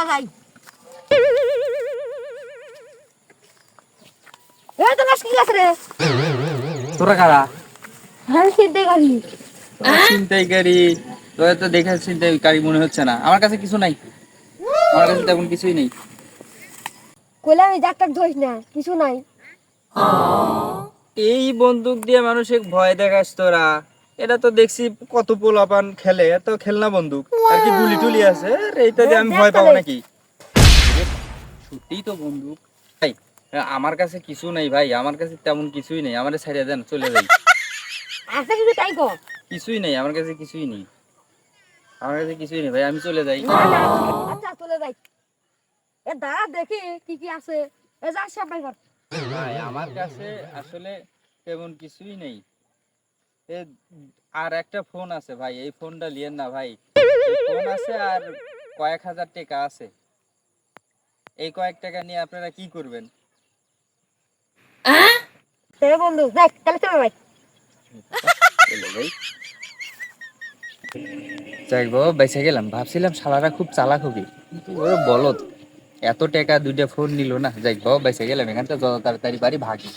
যাই এই তো গাছ কি গাছ রে তোরা কারা? হ্যাঁ ছিনতাই গাড়ি ছিনতাইকারী। তোরা তো দেখে ছিনতাইকারী মনে হচ্ছে না। আমার কাছে কিছু নাই, আমার কাছে তেমন কিছুই নেই। কইলা আমি ডাক্তার ধরিস না কিছু নাই এই বন্দুক দিয়ে মানুষকে ভয় দেখাস তোরা? এটা তো দেখছি কত পোলাপান খেলে, এত খেলনা বন্দুক, আর কি গুলি টুলি আছে, আর এইটা দিয়ে আমি ভয় পাবো নাকি? সত্যিই তো বন্দুক ভাই। আমার কাছে কিছু নেই ভাই, আমার কাছে তেমন কিছুই নেই। আমারে ছাড়িয়ে দেন, চলে যাই। আচ্ছা কিন্তু তাই কর কিছুই নেই আমার কাছে, কিছুই নেই আমার কাছে, কিছুই নেই ভাই, আমি চলে যাই। আচ্ছা চলে যাই এ দাঁড়া দেখি কি কি আছে এ যা সব ভাই ঘর ভাই আমার কাছে আসলে তেমন কিছুই নেই। এ আর একটা ফোন আছে ভাই, এই ফোনটা লিয়েন না ভাই। এই ফোন আছে আর কয়েক হাজার টাকা আছে। এই কয়েক টাকা নিয়ে আপনারা কি করবেন? সে বন্ধু দেখ তাহলে চলে ভাই চলে যাই। যাই গো, বেঁচে গেলাম। ভাবছিলাম শালারা খুব চালাক হবে, কিন্তু ওরা বলদ। এত টাকা দুইটা ফোন নিল না। যাই গো, বেঁচে গেলাম। এখান থেকে যত তাড়াতাড়ি পারি ভাগি।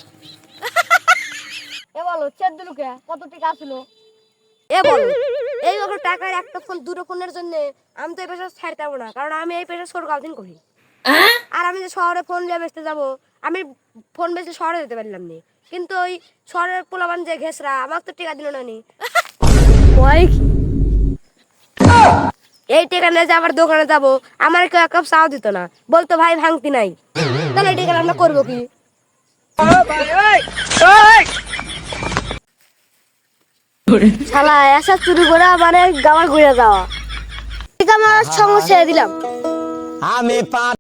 এ বলো চেক দিল কে কত টাকা আছিল এ বলো এই ওর টাকার একটা ফোন দুটো ফোনের জন্য আমি তো এই পেশা ছাড়তে পারবো না কারণ আমি এই পেশা সরকার দিন করি আর আমি যে শহরে ফোন নিয়ে বেচতে যাব আমি ফোন বেচে শহরে যেতে পারলাম না কিন্তু ওই শহরের পোলাবান যে ঘেসরা আমাকে তো টাকা দিল না নি ওই কি এই টাকা নিয়ে যে আবার দোকানে যাব আমার কেউ এক কাপ চাও দিত না বলতো ভাই ভাঙতি নাই তাহলে এই টাকা আমরা করবো কি শালা এসা চুরি করে মানে গাওয়া ঘুরে যাওয়া ঠিক আমার সঙ্গে ছেড়ে দিলাম আমি